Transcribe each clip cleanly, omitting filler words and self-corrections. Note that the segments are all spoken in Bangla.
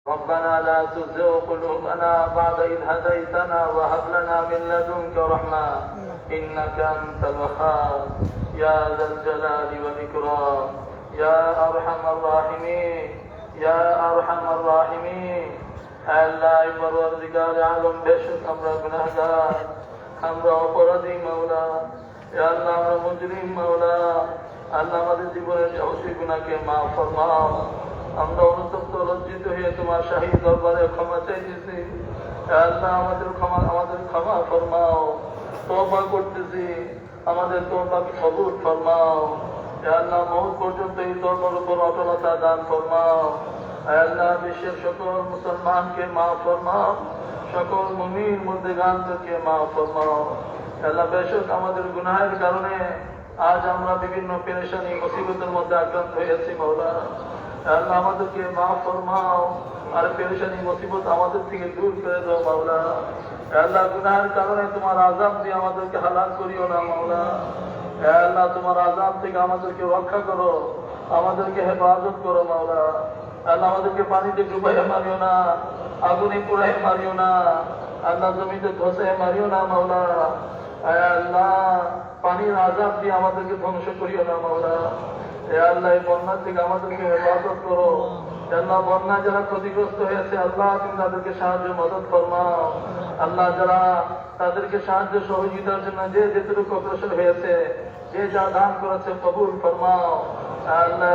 ربنا لا تزغ قلوبنا بعد إذ هديتنا وهب لنا من لدنك رحمة إنك أنت الوهاب يا ذا الجلال والإكرام يا أرحم الراحمين يا أرحم الراحمين আল্লাহ পরওয়ারদিগার আলম বেশক আমরা গুনাহগার আমরা অপরাধী মাওলা ইয়া আল্লাহ আমরা মুজরিম মাওলা আল্লাহ আমাদের জীবনের সমস্ত গুনাহকে মাফ ফরমাও আমরা অনুতপ্ত লজ্জিত হয়ে তোমার শাহী দরবারে ক্ষমা চাইতেছি ইয়া আল্লাহ আমাদের ক্ষমা ফরমাও তওবা করতেছি আমাদের তওবাকে কবুল ফরমাও ইয়া আল্লাহ মওত পর্যন্ত এই তওবার উপর অটলতা দান ফরমাও আল্লাহ বিশ্বের সকল মুসলমানকে মাফ ফরমাও সকল মুমিন মুর্দেগানকে মাফ ফরমাও আল্লাহ বেশক আমাদের গুনাহের কারণে আজ আমরা বিভিন্ন পেরেশানি মুসিবতের মধ্যে আক্রান্ত হয়েছি মাওলা আল্লাহ আমাদেরকে মাফ ফরমাও আর পেরেশানি মুসিবত আমাদের থেকে দূর করে দাও মাওলা আল্লাহ গুনাহের কারণে তোমার আযাব দিয়ে আমাদেরকে হালাক করিও না মাওলা আল্লাহ তোমার আযাব থেকে আমাদেরকে রক্ষা করো আমাদেরকে হেফাজত করো মাওলা আল্লাহ আমাদেরকে পানিতে ডুবাইয়া মারিও না আগুনে পুড়াই মারিও না আল্লাহ জমিতে ধসে মারিও না মাওলা আল্লাহ পানির আযাব দিয়ে আমাদেরকে ধ্বংস করিও না মাওলা আল্লাহ এই বন্যা থেকে আমাদেরকে হেফাজত করো আল্লাহ বন্যা যারা ক্ষতিগ্রস্ত হয়েছে আল্লাহ তুমি তাদেরকে সাহায্য মদত ফরমাও আল্লাহ যারা তাদেরকে সাহায্য সহযোগিতার জন্য যে যেটুকু অগ্রসর হয়েছে যে যা দান করেছে কবুল ফরমাও আল্লাহ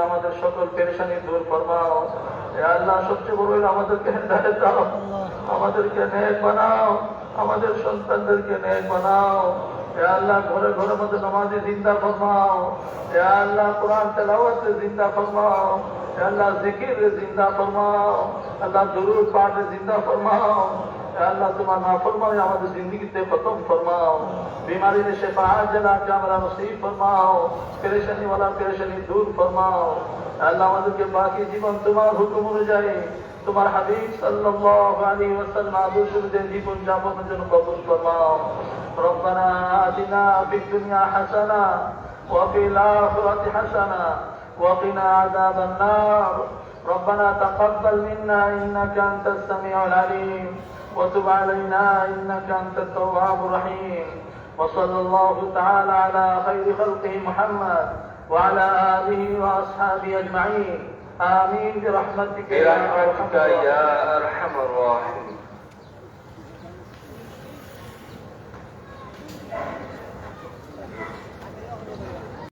আমাদের সকল পেরেশানি দূর ফরমাও আল্লাহ সবচেয়ে বড় আমাদেরকে হেদায়েত দাও আমাদেরকে নেক বানাও আমাদের সন্তানদেরকে নেক বানাও আল্লাহ ঘরে ঘরের মধ্যে নামাজি জিন্দা ফরমাও আল্লাহ কোরআন তেলাওয়াতে জিন্দা ফরমাও আল্লাহ জিকিরে জিন্দা ফরমাও আল্লাহ দুরূদ পাঠে জিন্দা ফরমাও আল্লাহ তোমার নাফরমানি আমাদের জিন্দগিতে খতম ফরমাও बीमारी में शिफा जना कामरा नसीब फरमाओ परेशानी वाला परेशानी दूर फरमाओ अल्लाह আমাদেরকে বাকি জীবন তোমার হুকুম অনুযায়ী তোমার হাবিব সাল্লাল্লাহু আলাইহি ওয়াসাল্লাম আদর্শ অনুযায়ী জীবন যাপনের জন্য কবুল ফরমাও ربنا آتنا في الدنيا حسنة وفي الآخرة حسنة وقنا عذاب النار ربنا تقبل منا إنك أنت السميع العليم وتب علينا إنك أنت التواب الرحيم وصلى الله تعالى على خير خلقه محمد وعلى آله وأصحابه أجمعين آمين برحمتك يا أرحم الراحمين